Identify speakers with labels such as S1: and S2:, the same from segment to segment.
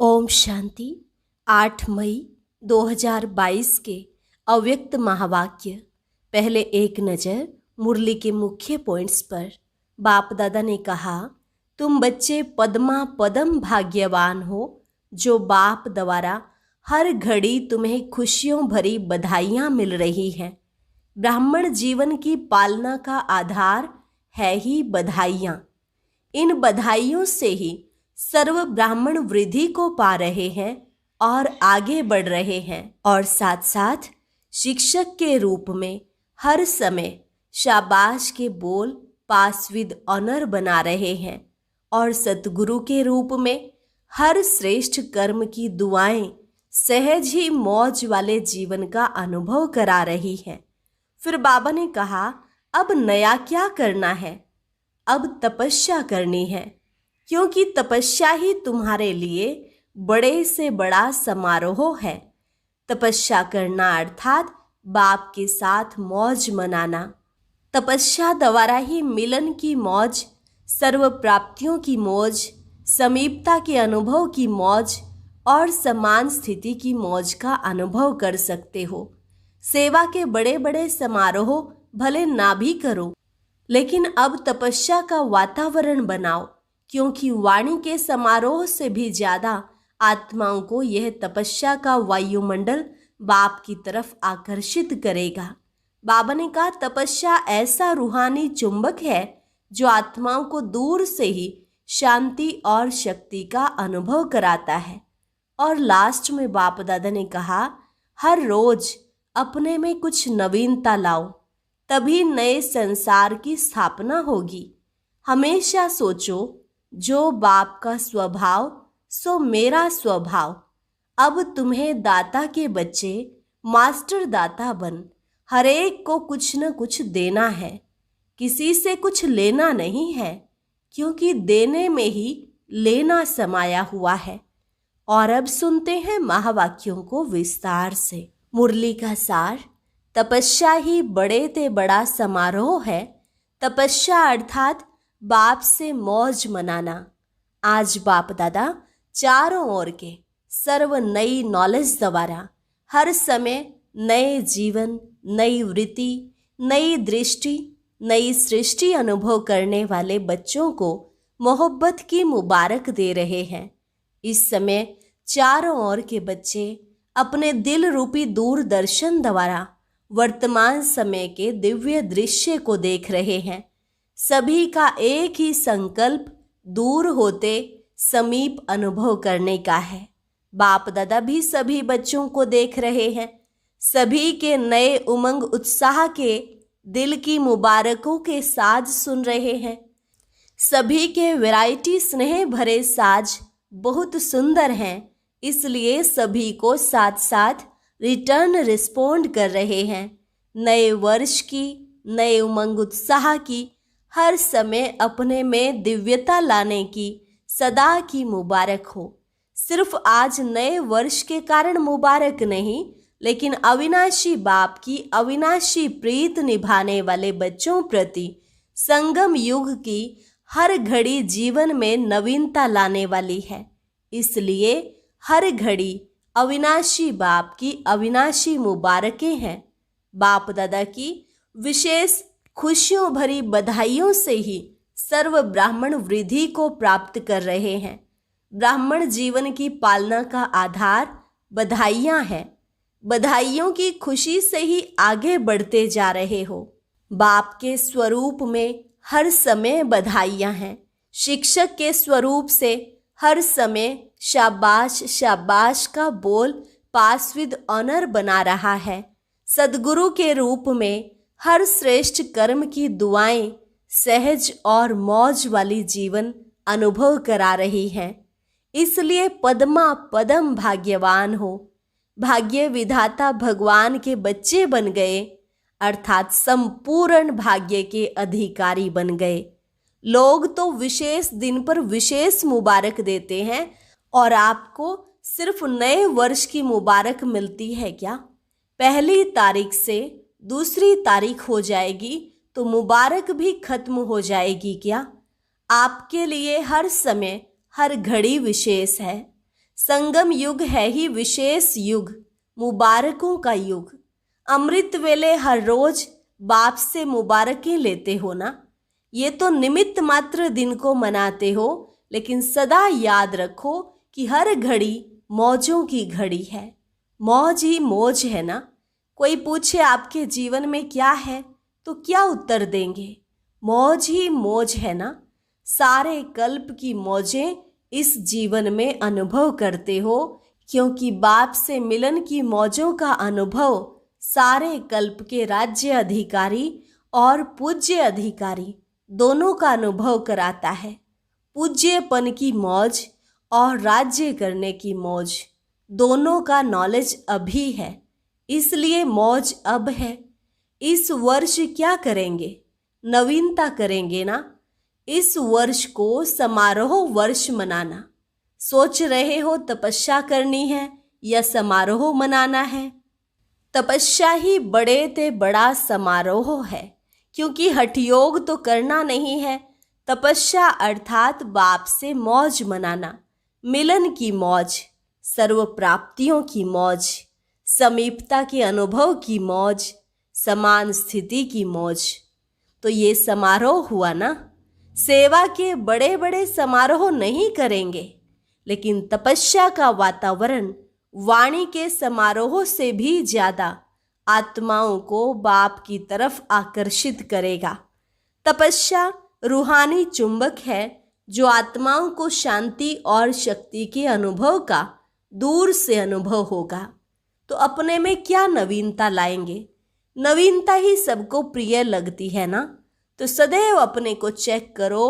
S1: ओम शांति। 8 मई 2022 के अव्यक्त महावाक्य। पहले एक नज़र मुरली के मुख्य पॉइंट्स पर। बाप दादा ने कहा, तुम बच्चे पद्मा पदम भाग्यवान हो जो बाप द्वारा हर घड़ी तुम्हें खुशियों भरी बधाइयाँ मिल रही हैं। ब्राह्मण जीवन की पालना का आधार है ही बधाइयाँ। इन बधाइयों से ही सर्व ब्राह्मण वृद्धि को पा रहे हैं और आगे बढ़ रहे हैं, और साथ साथ शिक्षक के रूप में हर समय शाबाश के बोल पास विद ऑनर बना रहे हैं, और सतगुरु के रूप में हर श्रेष्ठ कर्म की दुआएं सहज ही मौज वाले जीवन का अनुभव करा रही हैं। फिर बाबा ने कहा, अब नया क्या करना है? अब तपस्या करनी है, क्योंकि तपस्या ही तुम्हारे लिए बड़े से बड़ा समारोह है। तपस्या करना अर्थात बाप के साथ मौज मनाना। तपस्या द्वारा ही मिलन की मौज, सर्व प्राप्तियों की मौज, समीपता के अनुभव की मौज और समान स्थिति की मौज का अनुभव कर सकते हो। सेवा के बड़े बड़े समारोह भले ना भी करो, लेकिन अब तपस्या का वातावरण बनाओ, क्योंकि वाणी के समारोह से भी ज्यादा आत्माओं को यह तपस्या का वायुमंडल बाप की तरफ आकर्षित करेगा। बाबा ने कहा, तपस्या ऐसा रूहानी चुंबक है जो आत्माओं को दूर से ही शांति और शक्ति का अनुभव कराता है। और लास्ट में बाप दादा ने कहा, हर रोज अपने में कुछ नवीनता लाओ, तभी नए संसार की स्थापना होगी। हमेशा सोचो, जो बाप का स्वभाव सो मेरा स्वभाव। अब तुम्हें दाता के बच्चे मास्टर दाता बन हर एक को कुछ न कुछ देना है, किसी से कुछ लेना नहीं है, क्योंकि देने में ही लेना समाया हुआ है। और अब सुनते हैं महावाक्यों को विस्तार से। मुरली का सार। तपस्या ही बड़े ते बड़ा समारोह है। तपस्या अर्थात बाप से मौज मनाना। आज बाप दादा चारों ओर के सर्व नई नॉलेज द्वारा हर समय नए जीवन, नई वृत्ति, नई दृष्टि, नई सृष्टि अनुभव करने वाले बच्चों को मोहब्बत की मुबारक दे रहे हैं। इस समय चारों ओर के बच्चे अपने दिल रूपी दूरदर्शन द्वारा वर्तमान समय के दिव्य दृश्य को देख रहे हैं। सभी का एक ही संकल्प दूर होते समीप अनुभव करने का है। बाप दादा भी सभी बच्चों को देख रहे हैं। सभी के नए उमंग उत्साह के दिल की मुबारकों के साज सुन रहे हैं। सभी के वैरायटी स्नेह भरे साज बहुत सुंदर हैं, इसलिए सभी को साथ साथ रिटर्न रिस्पोंड कर रहे हैं। नए वर्ष की, नए उमंग उत्साह की, हर समय अपने में दिव्यता लाने की सदा की मुबारक हो। सिर्फ आज नए वर्ष के कारण मुबारक नहीं, लेकिन अविनाशी बाप की अविनाशी प्रीत निभाने वाले बच्चों प्रति संगम युग की हर घड़ी जीवन में नवीनता लाने वाली है। इसलिए हर घड़ी अविनाशी बाप की अविनाशी मुबारकें हैं। बाप दादा की विशेष खुशियों भरी बधाइयों से ही सर्व ब्राह्मण वृद्धि को प्राप्त कर रहे हैं। ब्राह्मण जीवन की पालना का आधार बधाइयाँ हैं। बधाइयों की खुशी से ही आगे बढ़ते जा रहे हो। बाप के स्वरूप में हर समय बधाइयाँ हैं। शिक्षक के स्वरूप से हर समय शाबाश शाबाश का बोल पास विद ऑनर बना रहा है। सदगुरु के रूप में हर श्रेष्ठ कर्म की दुआएं सहज और मौज वाली जीवन अनुभव करा रही हैं। इसलिए पद्मा पदम भाग्यवान हो। भाग्य विधाता भगवान के बच्चे बन गए, अर्थात संपूर्ण भाग्य के अधिकारी बन गए। लोग तो विशेष दिन पर विशेष मुबारक देते हैं, और आपको सिर्फ नए वर्ष की मुबारक मिलती है क्या? पहली तारीख से दूसरी तारीख हो जाएगी तो मुबारक भी खत्म हो जाएगी क्या? आपके लिए हर समय हर घड़ी विशेष है। संगम युग है ही विशेष युग, मुबारकों का युग। अमृत वेले हर रोज बाप से मुबारकें लेते हो ना। ये तो निमित्त मात्र दिन को मनाते हो, लेकिन सदा याद रखो कि हर घड़ी मौजों की घड़ी है। मौज ही मौज है ना। कोई पूछे आपके जीवन में क्या है तो क्या उत्तर देंगे? मौज ही मौज है ना। सारे कल्प की मौजें इस जीवन में अनुभव करते हो, क्योंकि बाप से मिलन की मौजों का अनुभव सारे कल्प के राज्य अधिकारी और पूज्य अधिकारी दोनों का अनुभव कराता है। पूज्यपन की मौज और राज्य करने की मौज दोनों का नॉलेज अभी है, इसलिए मौज अब है। इस वर्ष क्या करेंगे? नवीनता करेंगे ना। इस वर्ष को समारोह वर्ष मनाना। सोच रहे हो तपस्या करनी है या समारोह मनाना है? तपस्या ही बड़े ते बड़ा समारोह है, क्योंकि हठयोग तो करना नहीं है। तपस्या अर्थात बाप से मौज मनाना, मिलन की मौज, सर्व प्राप्तियों की मौज, समीपता के अनुभव की मौज, समान स्थिति की मौज। तो ये समारोह हुआ ना। सेवा के बड़े बड़े समारोह नहीं करेंगे, लेकिन तपस्या का वातावरण वाणी के समारोह से भी ज्यादा आत्माओं को बाप की तरफ आकर्षित करेगा। तपस्या रूहानी चुंबक है जो आत्माओं को शांति और शक्ति के अनुभव का दूर से अनुभव होगा। तो अपने में क्या नवीनता लाएंगे? नवीनता ही सबको प्रिय लगती है ना। तो सदैव अपने को चेक करो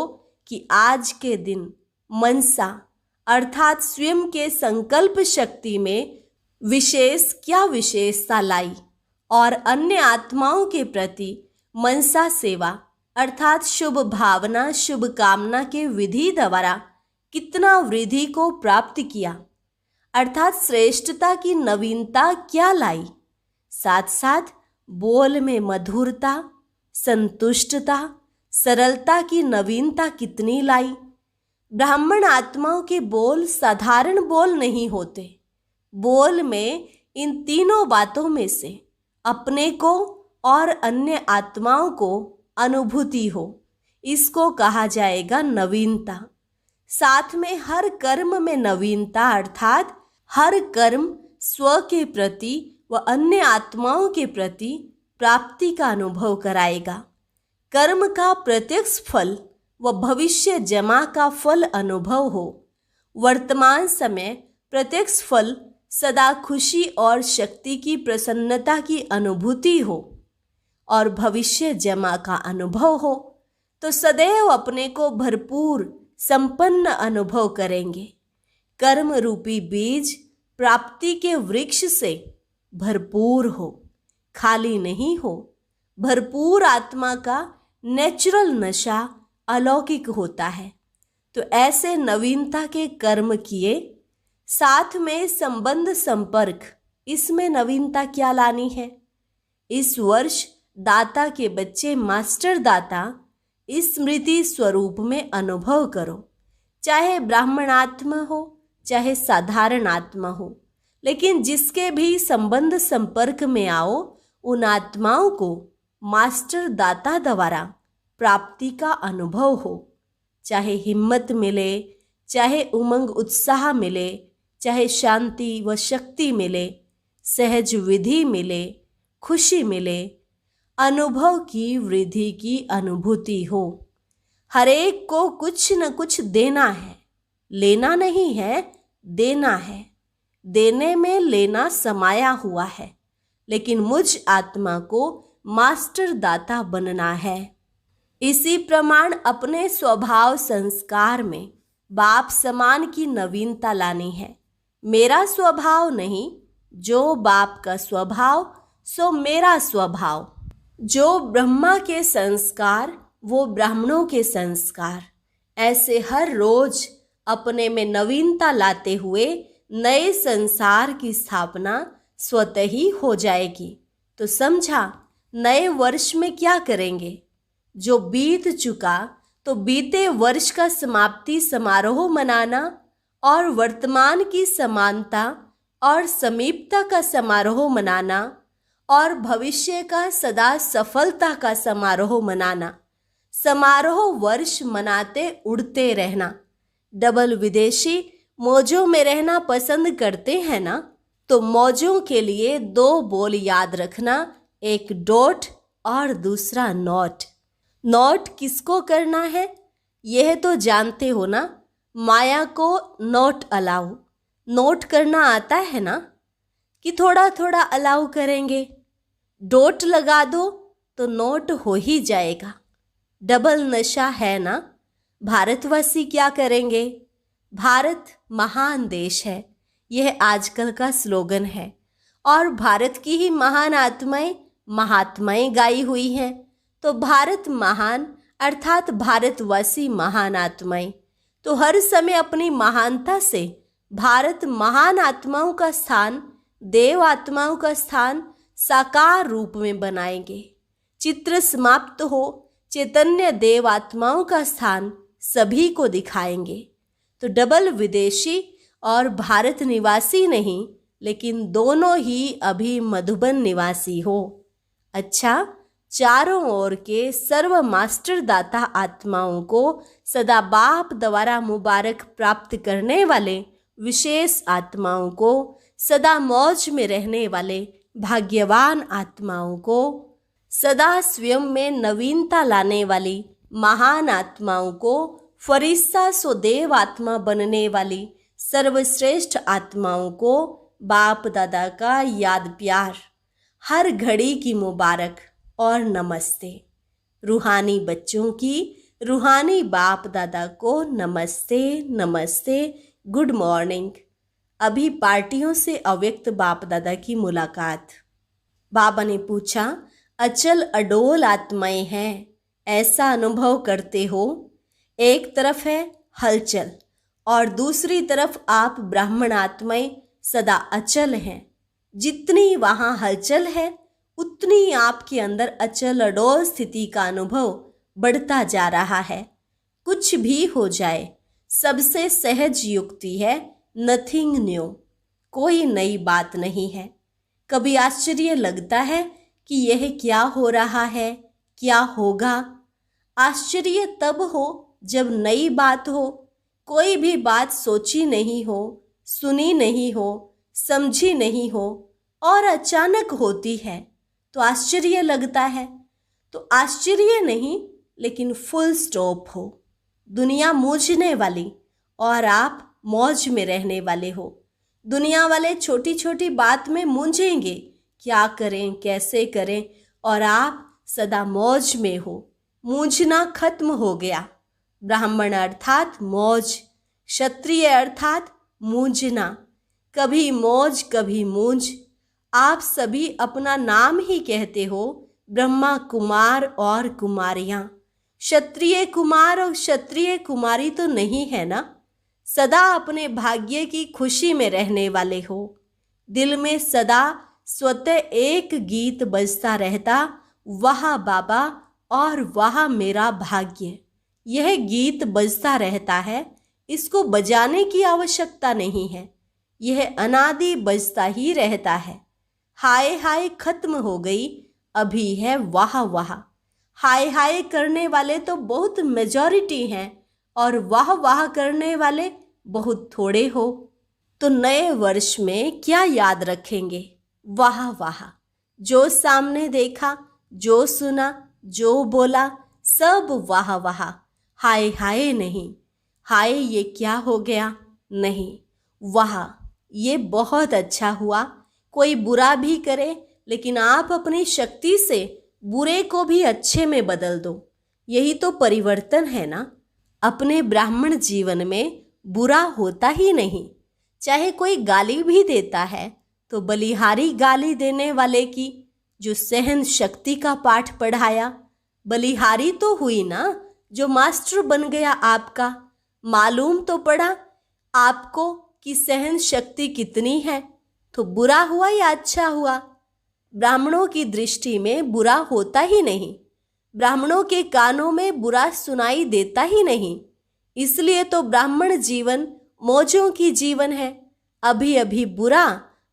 S1: कि आज के दिन मनसा अर्थात स्वयं के संकल्प शक्ति में विशेष क्या विशेषता लाई, और अन्य आत्माओं के प्रति मनसा सेवा अर्थात शुभ भावना शुभ कामना के विधि द्वारा कितना वृद्धि को प्राप्त किया, अर्थात श्रेष्ठता की नवीनता क्या लाई। साथ साथ बोल में मधुरता, संतुष्टता, सरलता की नवीनता कितनी लाई। ब्राह्मण आत्माओं के बोल साधारण बोल नहीं होते। बोल में इन तीनों बातों में से अपने को और अन्य आत्माओं को अनुभूति हो, इसको कहा जाएगा नवीनता। साथ में हर कर्म में नवीनता अर्थात हर कर्म स्व के प्रति व अन्य आत्माओं के प्रति प्राप्ति का अनुभव कराएगा। कर्म का प्रत्यक्ष फल व भविष्य जमा का फल अनुभव हो। वर्तमान समय प्रत्यक्ष फल सदा खुशी और शक्ति की प्रसन्नता की अनुभूति हो और भविष्य जमा का अनुभव हो, तो सदैव अपने को भरपूर संपन्न अनुभव करेंगे। कर्म रूपी बीज प्राप्ति के वृक्ष से भरपूर हो, खाली नहीं हो। भरपूर आत्मा का नेचुरल नशा अलौकिक होता है। तो ऐसे नवीनता के कर्म किए, साथ में संबंध संपर्क, इसमें नवीनता क्या लानी है? इस वर्ष दाता के बच्चे मास्टर दाता इस स्मृति स्वरूप में अनुभव करो। चाहे ब्राह्मण आत्मा हो चाहे साधारण आत्मा हो, लेकिन जिसके भी संबंध संपर्क में आओ, उन आत्माओं को मास्टर दाता द्वारा प्राप्ति का अनुभव हो। चाहे हिम्मत मिले, चाहे उमंग उत्साह मिले, चाहे शांति व शक्ति मिले, सहज विधि मिले, खुशी मिले, अनुभव की वृद्धि की अनुभूति हो। हर एक को कुछ न कुछ देना है, लेना नहीं है, देना है। देने में लेना समाया हुआ है, लेकिन मुझ आत्मा को मास्टर दाता बनना है। इसी प्रमाण अपने स्वभाव संस्कार में बाप समान की नवीनता लानी है। मेरा स्वभाव नहीं, जो बाप का स्वभाव सो मेरा स्वभाव। जो ब्रह्मा के संस्कार वो ब्राह्मणों के संस्कार। ऐसे हर रोज अपने में नवीनता लाते हुए नए संसार की स्थापना स्वतः ही हो जाएगी। तो समझा, नए वर्ष में क्या करेंगे? जो बीत चुका तो बीते वर्ष का समाप्ति समारोह मनाना और वर्तमान की समानता और समीपता का समारोह मनाना और भविष्य का सदा सफलता का समारोह मनाना, समारोह वर्ष मनाते उड़ते रहना। डबल विदेशी मौजों में रहना पसंद करते हैं ना, तो मौजों के लिए 2 बोल याद रखना, एक डॉट और दूसरा नॉट। नॉट किसको करना है यह तो जानते हो ना, माया को नॉट अलाउ। नोट करना आता है ना कि थोड़ा थोड़ा अलाउ करेंगे। डॉट लगा दो तो नोट हो ही जाएगा। डबल नशा है ना। भारतवासी क्या करेंगे? भारत महान देश है, यह आजकल का स्लोगन है और भारत की ही महान आत्माएं महात्माएं गाई हुई हैं। तो भारत महान अर्थात भारतवासी महान आत्माएं, तो हर समय अपनी महानता से भारत महान आत्माओं का स्थान, देव आत्माओं का स्थान साकार रूप में बनाएंगे। चित्र समाप्त हो, चैतन्य देव आत्माओं का स्थान सभी को दिखाएंगे। तो डबल विदेशी और भारत निवासी नहीं, लेकिन दोनों ही अभी मधुबन निवासी हो। अच्छा, चारों ओर के सर्व मास्टर दाता आत्माओं को सदा बाप द्वारा मुबारक प्राप्त करने वाले विशेष आत्माओं को, सदा मौज में रहने वाले भाग्यवान आत्माओं को, सदा स्वयं में नवीनता लाने वाली महान आत्माओं को, फरिश्ता सो देव आत्मा बनने वाली सर्वश्रेष्ठ आत्माओं को बाप दादा का याद प्यार, हर घड़ी की मुबारक और नमस्ते। रूहानी बच्चों की रूहानी बाप दादा को नमस्ते नमस्ते, गुड मॉर्निंग। अभी पार्टियों से अव्यक्त बाप दादा की मुलाकात। बाबा ने पूछा, अचल अडोल आत्माएं हैं, ऐसा अनुभव करते हो? एक तरफ है हलचल और दूसरी तरफ आप ब्राह्मण आत्माएं सदा अचल हैं। जितनी वहाँ हलचल है उतनी आपके अंदर अचल अडोल स्थिति का अनुभव बढ़ता जा रहा है। कुछ भी हो जाए, सबसे सहज युक्ति है नथिंग न्यू, कोई नई बात नहीं है। कभी आश्चर्य लगता है कि यह क्या हो रहा है, क्या होगा। आश्चर्य तब हो जब नई बात हो, कोई भी बात सोची नहीं हो, सुनी नहीं हो, समझी नहीं हो और अचानक होती है तो आश्चर्य लगता है। तो आश्चर्य नहीं, लेकिन फुल स्टॉप हो। दुनिया मूझने वाली और आप मौज में रहने वाले हो। दुनिया वाले छोटी छोटी बात में मूंझेंगे, क्या करें कैसे करें, और आप सदा मौज में हो। मूंझना खत्म हो गया। ब्राह्मण अर्थात मौज, क्षत्रिय अर्थात मूंझना। कभी मौज कभी मूंझ। आप सभी अपना नाम ही कहते हो ब्रह्मा कुमार और कुमारियां। क्षत्रिय कुमार और क्षत्रिय कुमारी तो नहीं है ना। सदा अपने भाग्य की खुशी में रहने वाले हो। दिल में सदा स्वतः एक गीत बजता रहता, वह बाबा और वह मेरा भाग्य। यह गीत बजता रहता है, इसको बजाने की आवश्यकता नहीं है, यह अनादि बजता ही रहता है। हाय हाय खत्म हो गई, अभी है वाह वाह। हाय हाय करने वाले तो बहुत मेजॉरिटी हैं और वाह वाह करने वाले बहुत थोड़े हो। तो नए वर्ष में क्या याद रखेंगे? वाह वाह। जो सामने देखा, जो सुना, जो बोला, सब वाह वाह। हाय हाय नहीं, हाय ये क्या हो गया नहीं, वाह ये बहुत अच्छा हुआ। कोई बुरा भी करे, लेकिन आप अपनी शक्ति से बुरे को भी अच्छे में बदल दो। यही तो परिवर्तन है ना। अपने ब्राह्मण जीवन में बुरा होता ही नहीं। चाहे कोई गाली भी देता है तो बलिहारी गाली देने वाले की, जो सहन शक्ति का पाठ पढ़ाया, बलिहारी तो हुई ना, जो मास्टर बन गया आपका। मालूम तो पड़ा आपको कि सहन शक्ति कितनी है। तो बुरा हुआ या अच्छा हुआ? ब्राह्मणों की दृष्टि में बुरा होता ही नहीं। ब्राह्मणों के कानों में बुरा सुनाई देता ही नहीं। इसलिए तो ब्राह्मण जीवन मौजों की जीवन है, अभी अभी बुरा,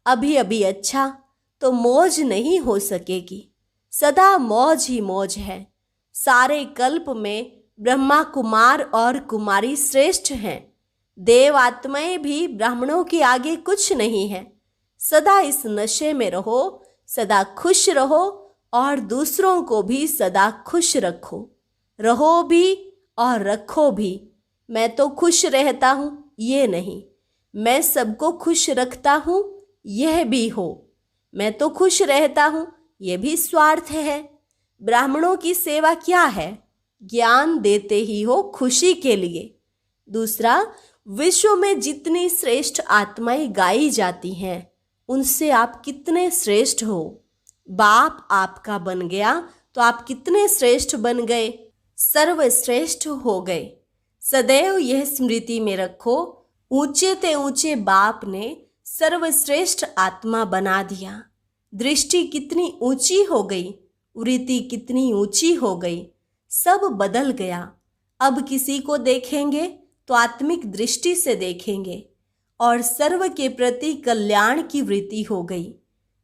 S1: अभी अभी अच्छा, तो मौज नहीं हो सकेगी। सदा मौज ही मौज है। सारे कल्प में ब्रह्मा कुमार और कुमारी श्रेष्ठ हैं। देव आत्माएं भी ब्राह्मणों के आगे कुछ नहीं है। सदा इस नशे में रहो, सदा खुश रहो और दूसरों को भी सदा खुश रखो। रहो भी और रखो भी। मैं तो खुश रहता हूँ ये नहीं, मैं सबको खुश रखता हूँ यह भी हो। मैं तो खुश रहता हूँ ये भी स्वार्थ है। ब्राह्मणों की सेवा क्या है? ज्ञान देते ही हो खुशी के लिए। दूसरा, विश्व में जितनी श्रेष्ठ आत्माएं गाई जाती हैं उनसे आप कितने श्रेष्ठ हो। बाप आपका बन गया तो आप कितने श्रेष्ठ बन गए, सर्वश्रेष्ठ हो गए। सदैव यह स्मृति में रखो, ऊंचे ते ऊंचे बाप ने सर्वश्रेष्ठ आत्मा बना दिया। दृष्टि कितनी ऊंची हो गई, वृत्ति कितनी ऊंची हो गई, सब बदल गया। अब किसी को देखेंगे तो आत्मिक दृष्टि से देखेंगे और सर्व के प्रति कल्याण की वृत्ति हो गई।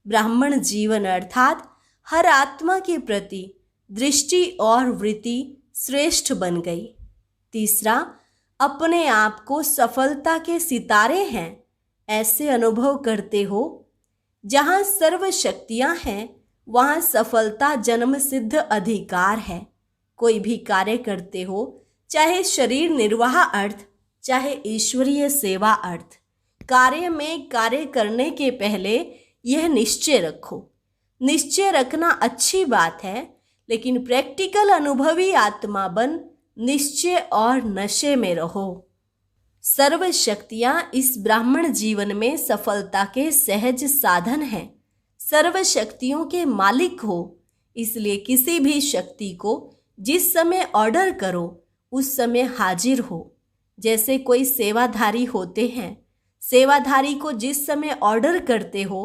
S1: ब्राह्मण जीवन अर्थात हर आत्मा के प्रति दृष्टि और वृत्ति श्रेष्ठ बन गई। तीसरा, अपने आप को सफलता के सितारे हैं ऐसे अनुभव करते हो। जहाँ सर्व शक्तियाँ हैं वहाँ सफलता जन्म सिद्ध अधिकार है। कोई भी कार्य करते हो, चाहे शरीर निर्वाह अर्थ, चाहे ईश्वरीय सेवा अर्थ, कार्य में कार्य करने के पहले यह निश्चय रखो। निश्चय रखना अच्छी बात है, लेकिन प्रैक्टिकल अनुभवी आत्मा बन निश्चय और नशे में रहो। सर्व शक्तियाँ इस ब्राह्मण जीवन में सफलता के सहज साधन हैं। सर्व शक्तियों के मालिक हो, इसलिए किसी भी शक्ति को जिस समय ऑर्डर करो उस समय हाजिर हो। जैसे कोई सेवाधारी होते हैं, सेवाधारी को जिस समय ऑर्डर करते हो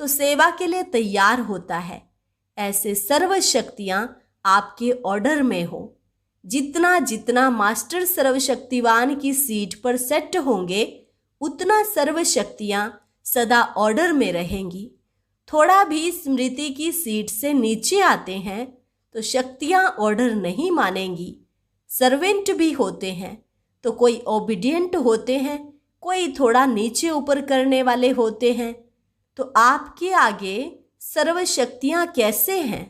S1: तो सेवा के लिए तैयार होता है। ऐसे सर्व शक्तियाँ आपके ऑर्डर में हो। जितना जितना मास्टर सर्वशक्तिवान की सीट पर सेट होंगे उतना सर्व शक्तियाँ सदा ऑर्डर में रहेंगी। थोड़ा भी स्मृति की सीट से नीचे आते हैं तो शक्तियाँ ऑर्डर नहीं मानेंगी। सर्वेंट भी होते हैं तो कोई ओबीडियंट होते हैं, कोई थोड़ा नीचे ऊपर करने वाले होते हैं। तो आपके आगे सर्व शक्तियाँ कैसे हैं?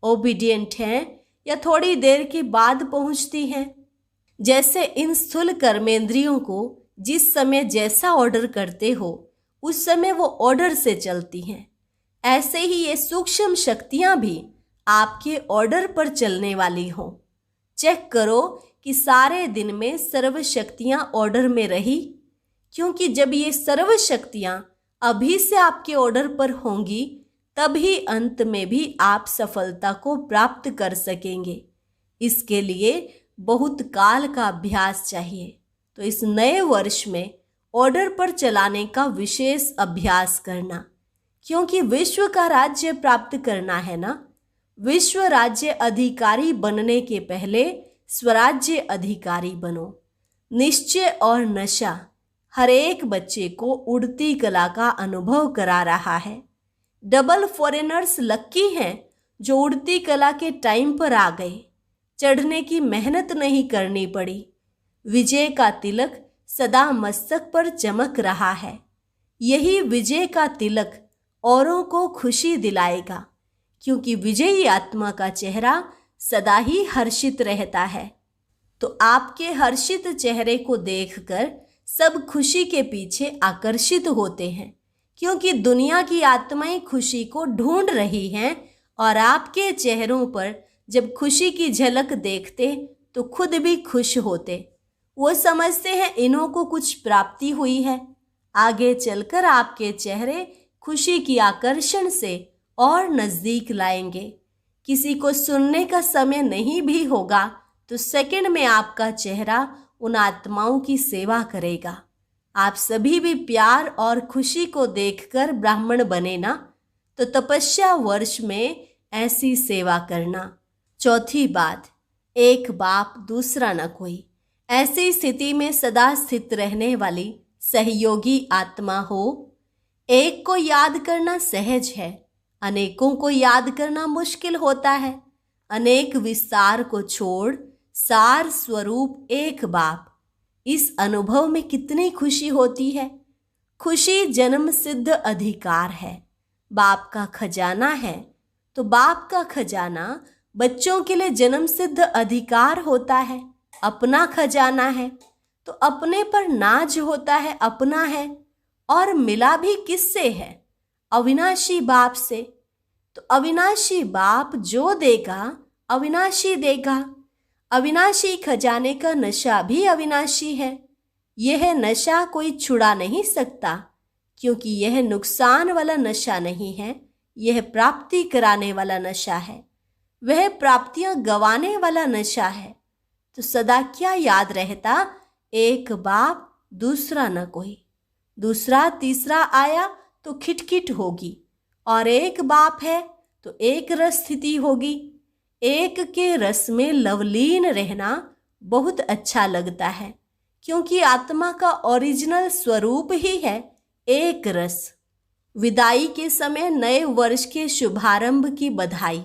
S1: ओबीडियंट हैं या थोड़ी देर के बाद पहुंचती हैं? जैसे इन स्थूल कर्मेंद्रियों को जिस समय जैसा ऑर्डर करते हो उस समय वो ऑर्डर से चलती हैं, ऐसे ही ये सूक्ष्म शक्तियां भी आपके ऑर्डर पर चलने वाली हों। चेक करो कि सारे दिन में सर्व शक्तियां ऑर्डर में रही, क्योंकि जब ये सर्व शक्तियां अभी से आपके ऑर्डर पर होंगी तभी अंत में भी आप सफलता को प्राप्त कर सकेंगे। इसके लिए बहुत काल का अभ्यास चाहिए। तो इस नए वर्ष में ऑर्डर पर चलाने का विशेष अभ्यास करना, क्योंकि विश्व का राज्य प्राप्त करना है ना। विश्व राज्य अधिकारी बनने के पहले स्वराज्य अधिकारी बनो। निश्चय और नशा हर एक बच्चे को उड़ती कला का अनुभव करा रहा है। डबल फॉरेनर्स लक्की हैं जो उड़ती कला के टाइम पर आ गए। चढ़ने की मेहनत नहीं करनी पड़ी। विजय का तिलक सदा मस्तक पर चमक रहा है। यही विजय का तिलक औरों को खुशी दिलाएगा, क्योंकि विजयी आत्मा का चेहरा सदा ही हर्षित रहता है। तो आपके हर्षित चेहरे को देखकर सब खुशी के पीछे आकर्षित होते हैं, क्योंकि दुनिया की आत्माएं खुशी को ढूंढ रही हैं और आपके चेहरों पर जब खुशी की झलक देखते तो खुद भी खुश होते। वो समझते हैं इन्हों को कुछ प्राप्ति हुई है। आगे चलकर आपके चेहरे खुशी की आकर्षण से और नज़दीक लाएंगे। किसी को सुनने का समय नहीं भी होगा तो सेकंड में आपका चेहरा उन आत्माओं की सेवा करेगा। आप सभी भी प्यार और खुशी को देखकर ब्राह्मण बने ना, तो तपस्या वर्ष में ऐसी सेवा करना। चौथी बात, एक बाप दूसरा न कोई। ऐसी स्थिति में सदा स्थित रहने वाली सहयोगी आत्मा हो। एक को याद करना सहज है, अनेकों को याद करना मुश्किल होता है। अनेक विस्तार को छोड़ सार स्वरूप एक बाप, इस अनुभव में कितनी खुशी होती है। खुशी जन्म सिद्ध अधिकार है। बाप का खजाना है तो बाप का खजाना बच्चों के लिए जन्म सिद्ध अधिकार होता है। अपना खजाना है तो अपने पर नाज होता है, अपना है। और मिला भी किससे है? अविनाशी बाप से। तो अविनाशी बाप जो देगा अविनाशी देगा। अविनाशी खजाने का नशा भी अविनाशी है। यह नशा कोई छुड़ा नहीं सकता, क्योंकि यह नुकसान वाला नशा नहीं है, यह प्राप्ति कराने वाला नशा है। वह प्राप्तियां गंवाने वाला नशा है। तो सदा क्या याद रहता? एक बाप, दूसरा न कोई। दूसरा तीसरा आया तो खिटखिट होगी, और एक बाप है तो एक रस स्थिति होगी। एक के रस में लवलीन रहना बहुत अच्छा लगता है, क्योंकि आत्मा का ओरिजिनल स्वरूप ही है एक रस। विदाई के समय नए वर्ष के शुभारंभ की बधाई।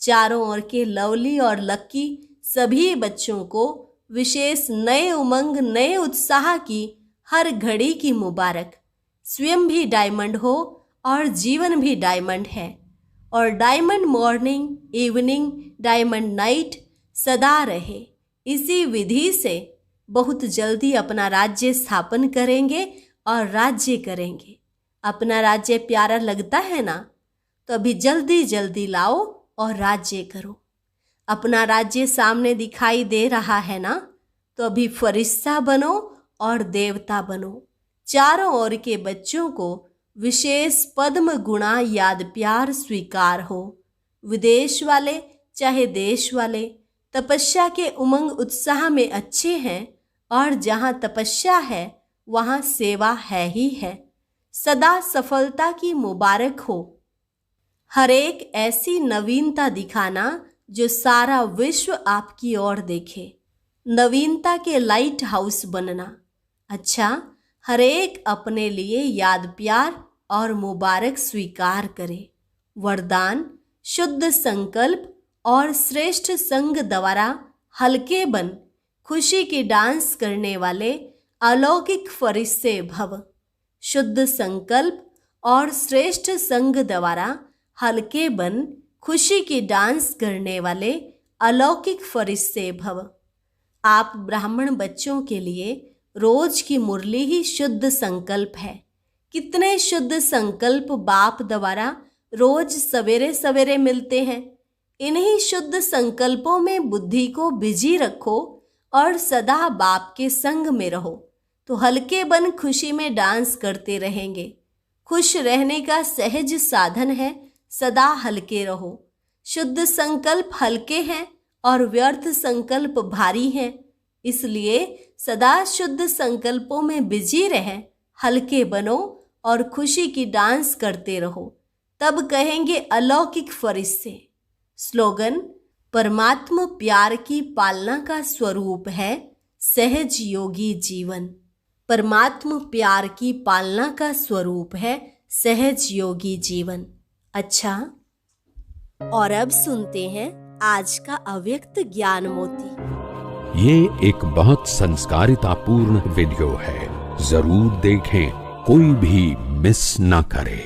S1: चारों ओर के लवली और लक्की सभी बच्चों को विशेष नए उमंग, नए उत्साह की हर घड़ी की मुबारक। स्वयं भी डायमंड हो और जीवन भी डायमंड है, और diamond morning, evening, diamond night सदा रहे। इसी विधि से बहुत जल्दी अपना राज्य स्थापन करेंगे और राज्य करेंगे। अपना राज्य प्यारा लगता है ना, तो अभी जल्दी जल्दी लाओ और राज्य करो। अपना राज्य सामने दिखाई दे रहा है ना, तो अभी फरिश्ता बनो और देवता बनो। चारों ओर के बच्चों को विशेष पद्म गुणा याद प्यार स्वीकार हो। विदेश वाले चाहे देश वाले तपस्या के उमंग उत्साह में अच्छे हैं, और जहाँ तपस्या है वहाँ सेवा है ही है। सदा सफलता की मुबारक हो। हर एक ऐसी नवीनता दिखाना जो सारा विश्व आपकी ओर देखे। नवीनता के लाइट हाउस बनना। अच्छा, हर एक अपने लिए याद प्यार और मुबारक स्वीकार करे। वरदान: शुद्ध संकल्प और श्रेष्ठ संग द्वारा हल्के बन खुशी की डांस करने वाले अलौकिक फरिश्ते भव। शुद्ध संकल्प और श्रेष्ठ संग द्वारा हल्के बन खुशी की डांस करने वाले अलौकिक फरिश्ते भव। आप ब्राह्मण बच्चों के लिए रोज की मुरली ही शुद्ध संकल्प है। कितने शुद्ध संकल्प बाप द्वारा रोज सवेरे सवेरे मिलते हैं। इन्हीं शुद्ध संकल्पों में बुद्धि को बिजी रखो और सदा बाप के संग में रहो, तो हल्के बन खुशी में डांस करते रहेंगे। खुश रहने का सहज साधन है सदा हल्के रहो। शुद्ध संकल्प हल्के हैं और व्यर्थ संकल्प भारी हैं, इसलिए सदा शुद्ध संकल्पों में बिजी रहें, हल्के बनो और खुशी की डांस करते रहो, तब कहेंगे अलौकिक फरिश्ते। स्लोगन: परमात्मा प्यार की पालना का स्वरूप है सहज योगी जीवन। परमात्मा प्यार की पालना का स्वरूप है सहज योगी जीवन। अच्छा, और अब सुनते हैं आज का अव्यक्त ज्ञान मोती।
S2: ये एक बहुत संस्कारितापूर्ण वीडियो है, जरूर देखें, कोई भी मिस ना करे।